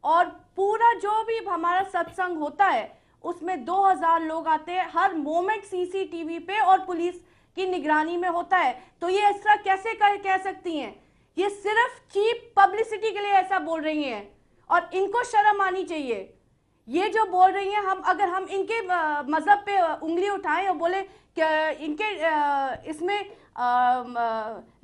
और पूरा जो भी हमारा सत्संग होता है उसमें 2,000 लोग आते हैं। हर मोमेंट सीसीटीवी पे और पुलिस की निगरानी में होता है। तो ये इस तरह कैसे कह सकती हैं? ये सिर्फ चीप पब्लिसिटी के लिए ऐसा बोल रही हैं और इनको शर्म आनी चाहिए। ये जो बोल रही हैं, हम अगर हम इनके मजहब पे उंगली उठाएं और बोले कि इनके इसमें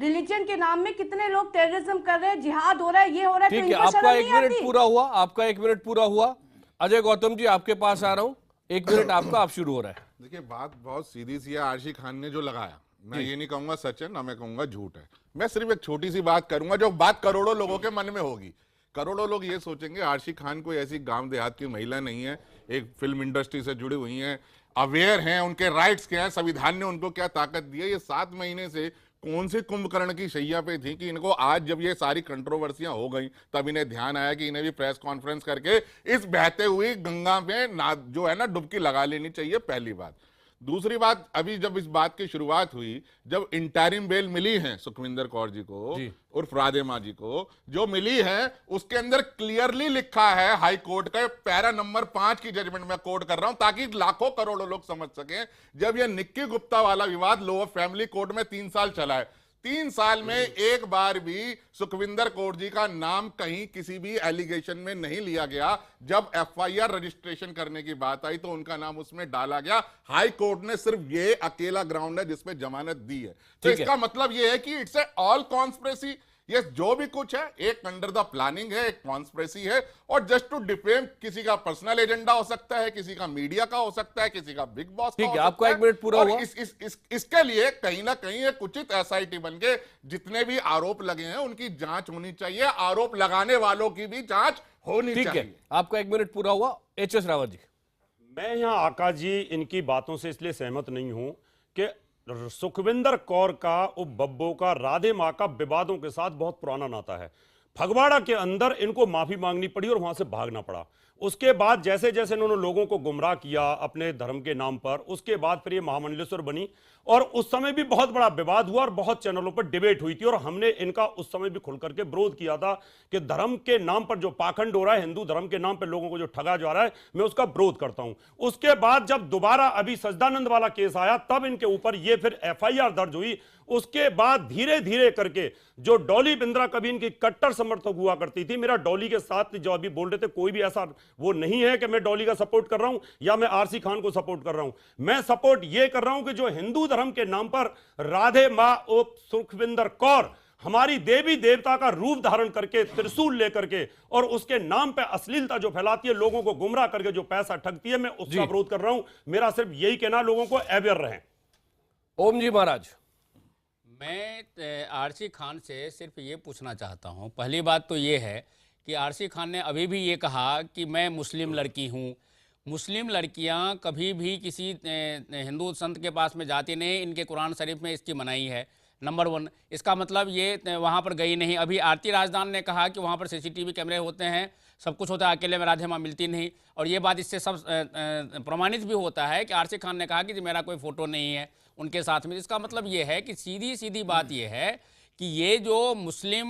रिलीजन के नाम में कितने लोग टेररिज्म कर रहे हैं, जिहाद हो रहा है, ये हो रहा है, तो ठीक है, इनको आपका शर्म 1 नहीं मिनट आती? पूरा हुआ, आपका 1 मिनट पूरा हुआ। अजय गौतम जी आपके पास आ रहा हूं, 1 मिनट आपका, आप शुरू हो रहा है। देखिए, बात बहुत सीधी सी है। आरशी खान ने जो लगाया, मैं ये नहीं कहूंगा सच है, ना मैं कहूंगा झूठ है। मैं सिर्फ एक छोटी सी बात करूंगा, जो बात करोड़ों लोगों के मन में होगी। करोड़ों लोग ये सोचेंगे आरशी खान कोई ऐसी गांव देहात की महिला नहीं है, एक फिल्म इंडस्ट्री से जुड़ी हुई हैं, अवेयर हैं, उनके राइट्स क्या है, संविधान ने उनको क्या ताकत दी है। ये 7 महीने से कौन से कुंभकर्ण की शैया पे थी कि इनको आज जब ये सारी कंट्रोवर्सियां हो गई तब इन्हें ध्यान आया कि इन्हें भी प्रेस कॉन्फ्रेंस करके इस बहते हुई गंगा में जो है ना डुबकी लगा लेनी चाहिए, पहली बात। दूसरी बात, अभी जब इस बात की शुरुआत हुई, जब इंटरिम बेल मिली है सुखविंदर कौर जी को उर्फ राधे माँ जी को, जो मिली है उसके अंदर क्लियरली लिखा है, हाई कोर्ट का पैरा नंबर 5 की जजमेंट में कोट कर रहा हूं ताकि लाखों करोड़ों लोग समझ सकें। जब यह निक्की गुप्ता वाला विवाद लोअर फैमिली कोर्ट में 3 साल चला है, 3 साल में एक बार भी सुखविंदर कौर जी का नाम कहीं किसी भी एलिगेशन में नहीं लिया गया। जब एफआईआर रजिस्ट्रेशन करने की बात आई तो उनका नाम उसमें डाला गया। हाई कोर्ट ने सिर्फ ये अकेला ग्राउंड है जिसमें जमानत दी है। तो इसका मतलब ये है कि इट्स ए ऑल कॉन्स्पिरेसी। ये जो भी कुछ है एक अंडर द प्लानिंग है, एक कॉन्स्पिरेसी है, और जस्ट टू डिफेम किसी का पर्सनल एजेंडा हो सकता है, किसी का मीडिया का हो सकता है, किसी का बिग बॉस का हो सकता है। आपका 1 मिनट पूरा हुआ। इसके लिए कहीं ना कहीं एक उचित एसआईटी बन के जितने भी आरोप लगे हैं उनकी जांच होनी चाहिए, आरोप लगाने वालों की भी जांच होनी चाहिए। ठीक है, आपका 1 मिनट पूरा हुआ। एचएस रावत जी। मैं यहाँ आकाश जी इनकी बातों से इसलिए सहमत नहीं हूं कि सुखविंदर कौर का, बब्बो का, राधे माँ का विवादों के साथ बहुत पुराना नाता है। फगवाड़ा के अंदर इनको माफी मांगनी पड़ी और वहां से भागना पड़ा। उसके बाद जैसे जैसे इन्होंने लोगों को गुमराह किया अपने धर्म के नाम पर, उसके बाद फिर ये महामंडलेश्वर बनी और उस समय भी बहुत बड़ा विवाद हुआ और बहुत चैनलों पर डिबेट हुई थी और हमने इनका उस समय भी खुल करके विरोध किया था कि धर्म के नाम पर जो पाखंड हो रहा है, हिंदू धर्म के नाम पर लोगों को जो ठगा जा रहा है, मैं उसका विरोध करता हूं। उसके बाद जब दोबारा अभी सजदानंद वाला केस आया तब इनके ऊपर ये फिर एफआईआर दर्ज हुई। उसके बाद धीरे धीरे करके जो डॉली बिंद्रा कभी इनकी कट्टर समर्थक हुआ करती थी, मेरा डॉली के साथ जो अभी बोल रहे थे, कोई भी ऐसा वो नहीं है कि मैं डॉली का सपोर्ट कर रहा हूं या मैं आरसी खान को सपोर्ट कर रहा हूं। मैं सपोर्ट ये कर रहा हूं कि जो हिंदू धर्म के नाम पर राधे मां उप सुखविंदर कौर हमारी देवी देवता का रूप धारण करके त्रिशूल लेकर के और उसके नाम पे अश्लीलता जो फैलाती है, लोगों को गुमराह करके जो पैसा ठगती है, मैं उसका विरोध कर रहा हूं। मेरा सिर्फ यही कहना, लोगों को अवेयर रहें। ओम जी महाराज। मैं आरसी खान से सिर्फ ये पूछना चाहता हूँ। पहली बात तो ये है कि आरसी खान ने अभी भी ये कहा कि मैं मुस्लिम लड़की हूँ। मुस्लिम लड़कियाँ कभी भी किसी हिंदू संत के पास में जाती नहीं, इनके कुरान शरीफ में इसकी मनाही है। नंबर 1, इसका मतलब ये वहाँ पर गई नहीं। अभी आरती राजदान ने कहा कि वहाँ पर सीसीटीवी कैमरे होते हैं, सब कुछ होता है, अकेले में राधे माँ मिलती नहीं, और ये बात इससे सब प्रमाणित भी होता है कि आरसी खान ने कहा कि मेरा कोई फोटो नहीं है उनके साथ में। इसका मतलब ये है कि सीधी सीधी बात ये है कि ये जो मुस्लिम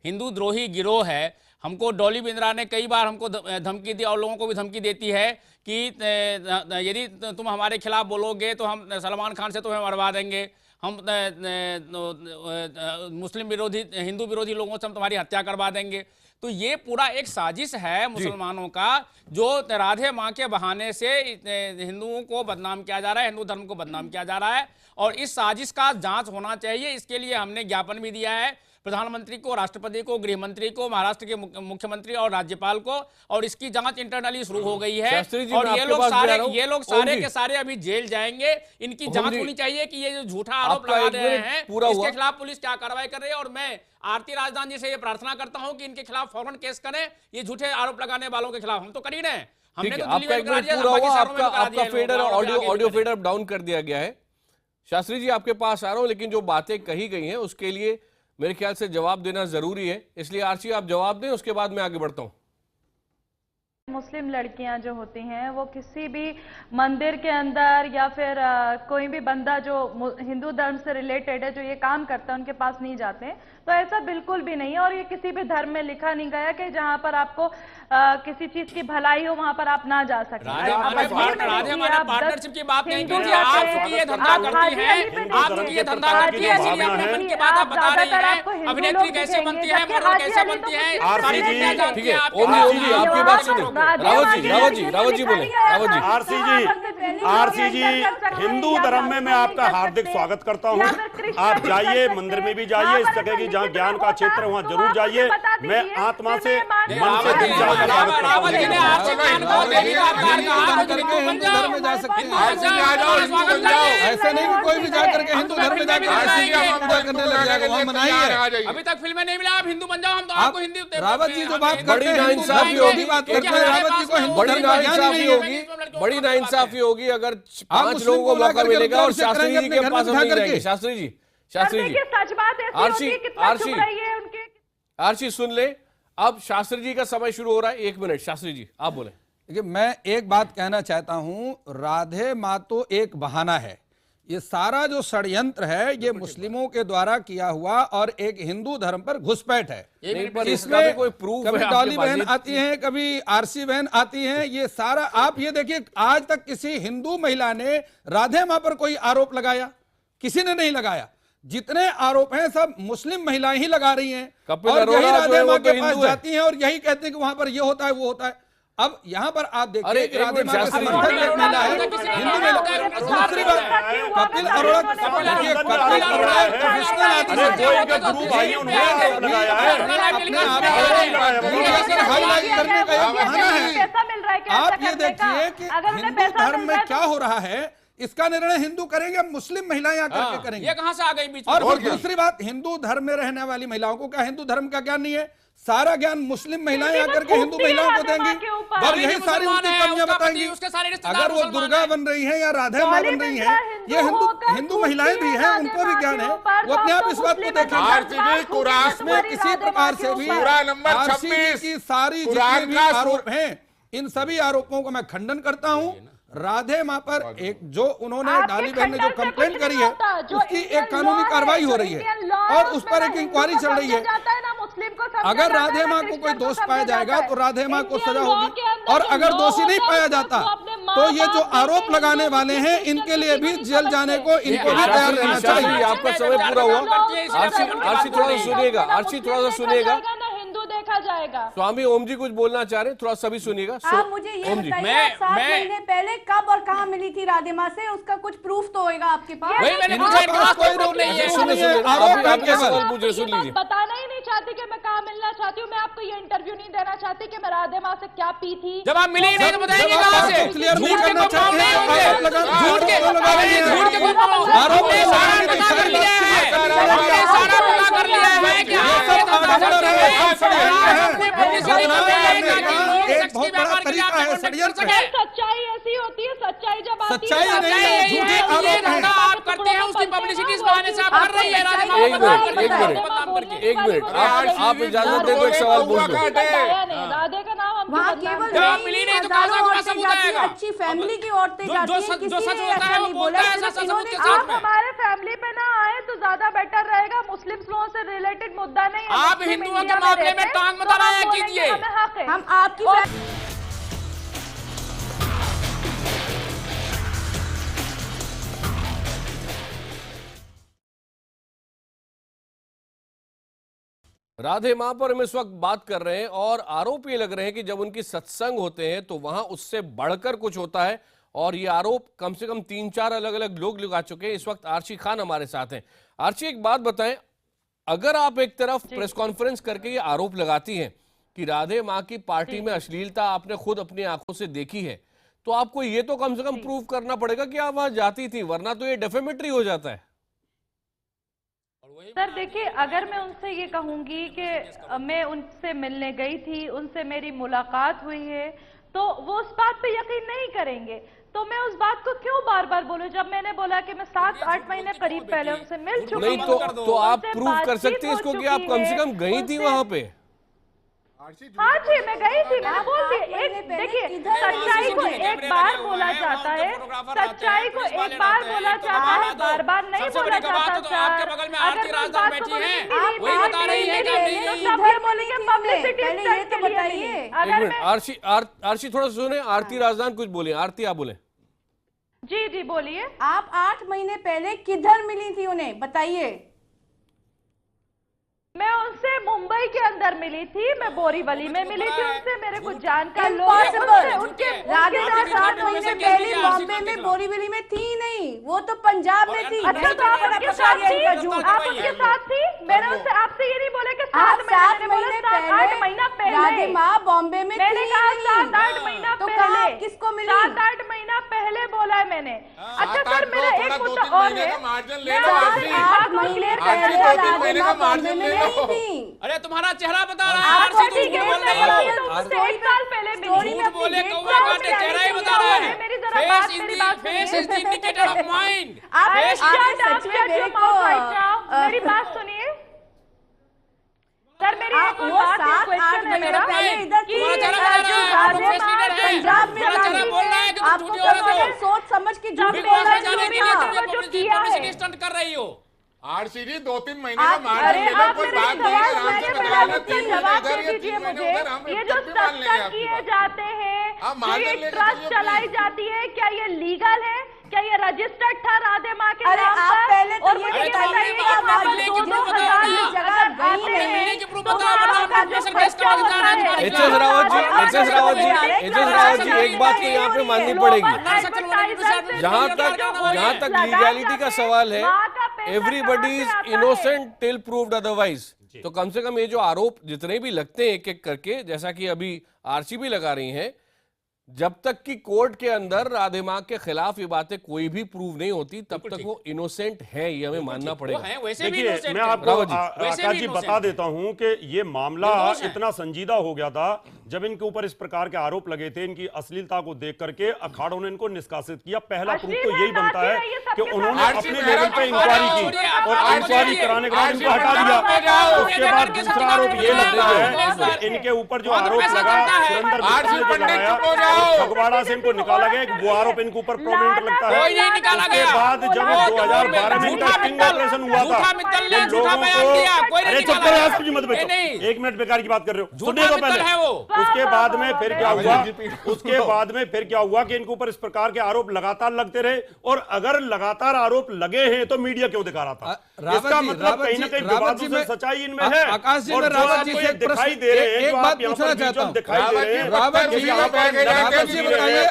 हिंदू द्रोही गिरोह है, हमको डॉली बिंद्रा ने कई बार हमको धमकी दी और लोगों को भी धमकी देती है कि यदि तुम हमारे खिलाफ बोलोगे तो हम सलमान खान से तुम्हें मरवा देंगे, हम मुस्लिम विरोधी, हिंदू विरोधी लोगों से हम तुम्हारी हत्या करवा देंगे। तो ये पूरा एक साजिश है मुसलमानों का, जो राधे माँ के बहाने से हिंदुओं को बदनाम किया जा रहा है, हिंदू धर्म को बदनाम किया जा रहा है, और इस साजिश का जांच होना चाहिए। इसके लिए हमने ज्ञापन भी दिया है प्रधानमंत्री को, राष्ट्रपति को, गृह मंत्री को, महाराष्ट्र के मुख्यमंत्री और राज्यपाल को, और इसकी जांच इंटरनली शुरू हो गई है। और ये लोग सारे के सारे अभी जेल जाएंगे। इनकी जांच होनी चाहिए कि ये जो झूठा आरोप लगा रहे हैं इसके खिलाफ पुलिस क्या कार्रवाई कर रही है। और मैं आरती राजदान जी से ये प्रार्थना करता हूं कि इनके खिलाफ फौरन केस करें, ये झूठे आरोप लगाने वालों के खिलाफ। हम तो कर ही रहे हैं, हमने तो दिल्ली में करा दिया, आपका फेडर ऑडियो फेडर डाउन कर दिया गया है। शास्त्री जी आपके पास आ रहा हूं, लेकिन जो बातें कही गई हैं उसके लिए मेरे ख्याल से जवाब देना जरूरी है, इसलिए आरसी आप जवाब दें, उसके बाद मैं आगे बढ़ता हूं। मुस्लिम लड़कियां जो होती हैं वो किसी भी मंदिर के अंदर या फिर कोई भी बंदा जो हिंदू धर्म से रिलेटेड है जो ये काम करता है उनके पास नहीं जाते हैं। तो ऐसा बिल्कुल भी नहीं है, और ये किसी भी धर्म में लिखा नहीं गया कि जहां पर आपको किसी चीज की भलाई हो वहां पर आप ना जा सकते। पार्टनरशिप की बात नहीं कीजिए, आप चूंकि ये धंधा करती हैं, आप चूंकि ये धंधा करती हैं, इसीलिए अपने मन की बात आप बता रही हैं। अभिनेत्री कैसे बनती है, मॉडल कैसे बनती है, आपकी बात सुनिए। रावत जी बोले। रावत जी, आरसी जी, हिंदू धर्म में मैं आपका हार्दिक स्वागत करता हूं। आप जाइए, मंदिर में भी जाइए, इस जगह की जहां ज्ञान का क्षेत्र है वहां जरूर जाइए। मैं आत्मा से, मन से दिल से आपका स्वागत करता हूं। ऐसे नहीं कि कोई भी जाकर के हिंदू धर्म में जाकर करने लग जाएगा, वहाँ मनाही है। अभी तक फिल्में नहीं मिला, आप हिंदू बन जाओ, हम तो आप आपको हिंदी रावत जी जो बात करते बड़ी हैं नाइंसाफी होगी, बात करते हैं, रावत जी को हिंदू बड़ी धर्म का ज्ञान नाइंसाफी नहीं होगी, है। बड़ी नाइंसाफी होगी अगर आप 5 मुस्लिम लोगों को को ला मौका करके मिलेगा और अपने घर शास्त्री में जी के बिठा पास हम नहीं करके। जाएंगे। शास्त्री जी सच बात ऐसी आरसी, होगी, कितना आरसी, चुप रही है उनके। आरसी सुन ले, अब शास्त्री जी का समय शुरू हो रहा है। 1 मिनट शास्त्री जी आप बोले। देखिए, मैं एक बात कहना चाहता हूं, राधे माँ तो एक बहाना है। ये सारा जो षड्यंत्र है ये मुस्लिमों के द्वारा किया हुआ और एक हिंदू धर्म पर घुसपैठ है। नहीं, पर इसका भी कोई प्रूफ कभी है आपके डॉली पास? बहन आती हैं, कभी आरसी बहन आती हैं, ये सारा आप ये देखिए, आज तक किसी हिंदू महिला ने राधे माँ पर कोई आरोप लगाया? किसी ने नहीं लगाया। जितने आरोप हैं सब मुस्लिम महिलाएं ही लगा रही हैं कपिल और अरोड़ा यही जो है राधे वो माँ तो के पास हिंदू है। जाती हैं और यही कहते हैं कि वहां पर ये होता है, वो होता है। अब यहाँ पर आप अरे, देखिए कि एक राधे मिनट माँ के शास्त्री जी। समर्थक एक महिला है, हिंदू महिला। दूसरी बात, कपिल अरोड़ा, देखिए कपिल अरोड़ा प्रोफेशनल आदमी अरे जो है। इनके गुरु भाई हैं उन्होंने आरोप लगाया है। अपने आप को मीडिया पर हाईलाइट करने का एक बहाना है। पैसा मिल रहा है क्या आप ऐसा ये करने का? देखिए कि अगर उन्हें हिंदू पैसा धर्म मिल में रहा है क्या हो रहा है, इसका निर्णय हिंदू करेंगे, मुस्लिम महिलाएं आकर के ये करेंगे। कहां से आ गई बीच में? और फिर दूसरी बात, हिंदू धर्म में रहने वाली महिलाओं को क्या हिंदू धर्म का ज्ञान नहीं है? सारा ज्ञान मुस्लिम महिलाएं आकर के हिंदू महिलाओं को देंगी और यही सारी उनकी कमियां बताएंगी। अगर वो दुर्गा बन रही है या राधे माँ बन रही है, ये हिंदू महिलाएं भी हैं, उनको भी ज्ञान है, वो अपने आप इस बात को देखेंगे। आरसीबी कुरान इसमें किसी प्रकार से भी सूरा नंबर आरसीबी 26 की सारी जितने कुरान भी का आरोप हैं, इन सभी आरोपों को मैं खंडन करता हूं। राधे माँ पर एक जो उन्होंने डाली बहन ने जो कंप्लेंट करी है उसकी एक कानूनी कार्रवाई हो रही है और उस पर एक इंक्वायरी चल रही है। अगर राधे माँ को कोई दोष पाया जाएगा तो राधे माँ को सजा होगी और अगर दोषी नहीं पाया जाता तो ये जो आरोप लगाने वाले हैं इनके लिए भी जेल जाने को इनको भी तैयार रहना चाहिए। आपका समय पूरा हुआ। आरसी थोड़ा सा सुनिएगा, आरसी थोड़ा सा सुनिएगा। हिंदू देखा जाएगा। स्वामी ओम जी कुछ बोलना चाह रहे हैं, थोड़ा सभी सुनिएगा। आप मुझे ये ओम जी, बताइए, 7 महीने पहले कब और कहाँ मिली थी राधे माँ से? उसका कुछ प्रूफ तो होगा आपके पास? वही मैंने इनके पूछा, पास कोई प्रूफ नहीं है। सुनिए, सुनिए, आरोप आप केवल सवाल पूछिए, सुन लीजिए। बताना ही नहीं चाहती कि मैं कहाँ मिलना चाहती हूँ। मैं आपको ये इंटरव्यू नहीं देना चाहती कि मैं राधे माँ से क्या पी थी। जब आप मिली नहीं तो बताएंगे जब कहां आप से? बात को क्लियर नहीं झूठ के करना कोई चाहते हैं, मामले आरोप होंगे। लगा- झूठ के झूठ लगा रही हैं। झूठ के कोई मामले- आरोप हमने लगा सारा रही हैं। पता कर लिया है। हमने सारा पता कर लिया है कि ये आप सब ये धंधा आडंबर करते है, हैं। षड्यंत्र है। आपने publicity बदनाम करते हैं करने ताकि का लोग एक sex बहुत के बड़ा व्यापार के लिए तरीका है, आपको contact षड्यंत्र कर है। सकें। सच्चाई ऐसी होती है, सच्चाई जब आती सच्चाई है, नहीं है, झूठे ये आरोप हैं। धंधा आप करते हैं, उसकी publicity इस बहाने से आप कर रही है। राधे माँ को एक मिनट, बदनाम करके, एक मिनट, बदनाम करके। एक मिनट, आप इजाजत दें तो एक सवाल पूछ लो। राधे का नाम हम वहाँ केवल जब आप मिली नहीं तो कहाँ से आपका सबूत जाती हैं, आएगा? अच्छी फैमिली की औरतें जो- जाती जो हैं, सच- जो किसी सच ने होता ऐसा है वो नहीं बोलता बोला, है, सिर्फ ऐसा सबूत इन्होंने के आप साथ में। हमारे फैमिली पे ना आए तो ज्यादा बेटर रहेगा। मुस्लिम लोगों से रिलेटेड मुद्दा नहीं है। आप मुस्लिम हिंदुओं इंडिया के मामले में रहते हैं, टांग मत तो हम अड़ाया बोलेंगे कीजिए। हमें हक है। हम आपकी राधे माँ पर हम इस वक्त बात कर रहे हैं और आरोप ये लग रहे हैं कि जब उनकी सत्संग होते हैं तो वहां उससे बढ़कर कुछ होता है और ये आरोप कम से कम 3-4 अलग अलग लोग लगा चुके हैं। इस वक्त आर्ची खान हमारे साथ हैं। आर्ची, एक बात बताएं, अगर आप एक तरफ प्रेस कॉन्फ्रेंस करके ये आरोप लगाती हैं कि राधे माँ की पार्टी में अश्लीलता आपने खुद अपनी आंखों से देखी है, तो आपको ये तो कम से कम प्रूव करना पड़ेगा कि आप वहां जाती थी, वरना तो ये डेफेमेटरी हो जाता है। सर देखिए, अगर मैं उनसे ये कहूंगी कि मैं उनसे मिलने गई थी, उनसे मेरी मुलाकात हुई है, तो वो उस बात पे यकीन नहीं करेंगे। तो मैं उस बात को क्यों बार बार बोलूं? जब मैंने बोला कि मैं 7-8 महीने करीब पहले उनसे मिल चुकी नहीं हूं, तो आप उनसे प्रूव कर बातचीत सकती है हो इसको कि चुकी आप कम से है, कम गई थी उनसे- वहां पे। हाँ जी, मैं गई थी, मैंने बोल दिया। एक देखिए, सच्चाई को एक बार बोला जाता है, सच्चाई को एक बार बोला जाता है, बार बार नहीं बोला जाता। तो आपके बगल में आरती राजदान बैठी हैं, वही बता रही है कि तो सब ये बोलेंगे पब्लिसिटी स्टंट के लिए नहीं है। एक अगर मिनट, मैं आरसी थोड़ा सुने, आरती राजदान कुछ बोले। आरती आप बोले। जी जी बोलिए। आप 8 महीने पहले किधर मिली थी उन्हें, बताइए। मैं उनसे मुंबई के अंदर मिली थी, मैं बोरीवली में मिली थी उनसे, मेरे कुछ जानकार लोग उनके राधिका 7 महीने पहले बॉम्बे में बोरीवली में थी नहीं, वो तो पंजाब में थी। अच्छा तो आप उनके साथ थी? आप उनके साथ थी? मैंने उनसे आपसे ये नहीं बोला कि 7 महीने पहले, 8 महीना पहले राधिमा बॉम्बे में मैंने कहा 7-8 महीना तो पहले। किसको मिली? 7-8 महीना पहले बोला है मैंने। अच्छा सर मेरा एक मुद्दा और है, 7-8 महीने पहले राधिमा बॉम्बे में नहीं थी। अरे तुम्हारा चेहरा बता रहा है, आप आरसी छोटी तुम गेम बोल में रहे बनाई हो। तो मुझसे 1 साल पहले मिली। झूठ बोले कौवा काटे चेहरा ही बता रहा है। मेरी जरा बात, मेरी बात face is the indicator of mind. मेरी बात सुनिए सर, मेरी एक और बात है, क्वेश्चन है मेरा कि पंजाब में आपको सोच समझ के झूठ बोलना जो किया है स्टंट कर रही हो। आरसी जी 2-3 महीने का मार्जिन ले लो, कोई बात नहीं है, आराम से बता लो। 3 महीने इधर या 3 महीने उधर, हम ये जो सत्संग किए जाते हैं, जो ये ट्रस्ट चलाई जाती है, क्या ये लीगल है? क्या ये रजिस्टर्ड था राधे माँ के अरे नाम आप पर? पहले तो और ये मुझे बताइए बताइए कि कि आप वहाँ पर आज 2-2 जिस जगह गई हैं, तो आपका जो खर्चा होता है, एचएस रावत जी एक बात तो यहाँ पे माननी पड़ेगी, जहाँ तक लीगैलिटी का सवाल है, everybody is innocent till proved otherwise. तो कम से कम ये जो आरोप जितने भी लगते हैं एक एक करके, जैसा कि अभी आरसी भी लगा रही हैं, जब तक कि कोर्ट के अंदर राधे माँ के खिलाफ ये बातें कोई भी प्रूव नहीं होती, तब तक वो इनोसेंट है, ये हमें मानना पड़ेगा। देखिए मैं आपको आकाश जी बता देता हूं कि ये मामला इतना संजीदा हो गया था जब इनके ऊपर इस प्रकार के आरोप लगे थे, इनकी अश्लीलता को देख करके अखाड़ों ने इनको निष्कासित किया। पहला प्रूफ तो यही बनता है कि उन्होंने अपने लेवल पे इंक्वायरी की और इंक्वायरी कराने के बाद इनको हटा दिया। उसके बाद दूसरा आरोप ये लगता है कि इनके ऊपर जो आरोप लगा सुरेंद्र मिश्र ने लगाया, फगवाड़ा से इनको निकाला गया, वो आरोप इनके ऊपर प्रोमिनेंट लगता है। उसके बाद जब 2012 में इनका स्टिंग ऑपरेशन हुआ था, लोगों को अरे चुप करो यार, समझ मत बेचो, 1 मिनट बेकार की बात कर रहे हो, सुनिए तो पहले। उसके बाद में फिर क्या हुआ, उसके बाद में फिर क्या हुआ कि इनके ऊपर इस प्रकार के आरोप लगातार लगते रहे, और अगर लगातार आरोप लगे हैं तो मीडिया क्यों दिखा रहा था? इसका मतलब कहीं ना कहीं विवादों से सच्चाई इनमें है। आकाश जी, और मैं रावत जी से दिखाई दे रहे हैं, एक बात पूछना चाहता हूं। दिखाई दे रहे हैं, रावत जी बताइए,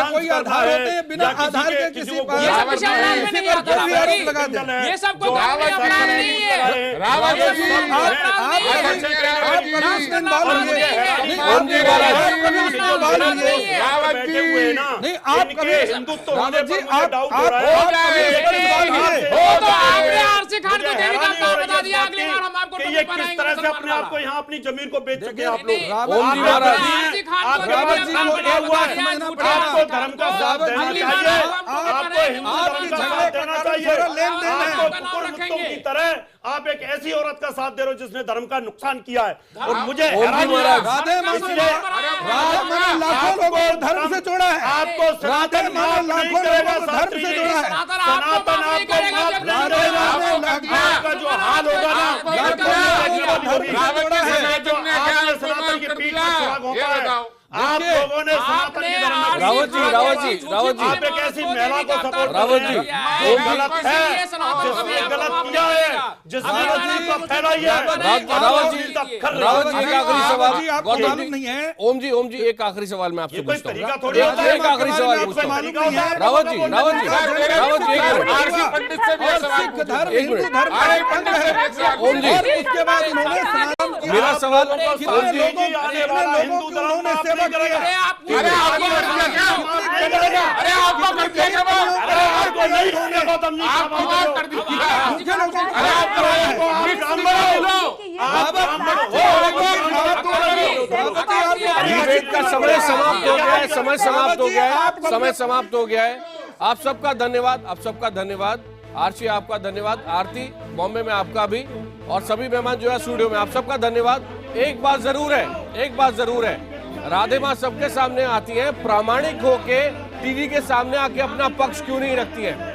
कोई आधार होते हैं बिना आधार के किसी पर ये सब कोई अपना नहीं है। नहीं आप कभी हिंदुत्व बता दिया, अगली बार हम आपको ये किस तरह से अपने आप को यहाँ अपनी जमीन को बेच चुके हैं आप लोग। आपको धर्म का साथ देना चाहिए, आपको हिंदू धर्म का साथ देना चाहिए। आपको कुकुर मुत्तों की तरह आप एक ऐसी औरत का साथ दे रहे हो जिसने धर्म का नुकसान किया है, और मुझे हैरानी हो रहा है लाखों लोगों को धर्म से जोड़ा है। आपको सनातन माफ नहीं करेगा, धर्म से जोड़ा है। सनातन आपको माफ नहीं करेगा। आपका जो हाल होगा ना, सनातन की पीठ में सुराग होता है। आप लोगों ने सनातन की धर्म में रावत जी आप एक ऐसी महिला को सपोर्ट रावत जी, वो गलत है, जिसने गलत किया है, जिसने अश्लीलता फैलाई है। रावत जी एक आखिरी सवाल, गौतम जी नहीं है। ओम जी एक आखिरी सवाल मैं आपसे पूछता हूँ। तरीका थोड़ी होता है, एक आखिरी सवाल पूछता हूँ। रावत जी ओम जी, उसके बाद उन्होंने मेरा सवाल आने वाला हिंदू धर्म में सेवा करेगा। आपको नहीं होने गौतम डिबेट का समय समाप्त हो गया है, समय समाप्त हो गया है। आप सबका धन्यवाद, आप सबका धन्यवाद। आरसी आपका धन्यवाद, आरती बॉम्बे में आपका भी, और सभी मेहमान जो है स्टूडियो में, आप सबका धन्यवाद। एक बात जरूर है, राधे माँ सबके सामने आती है, प्रामाणिक होके टीवी के सामने आके अपना पक्ष क्यों नहीं रखती है?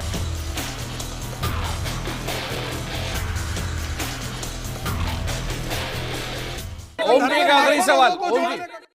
ओम जी का आखिरी सवाल, ओम जी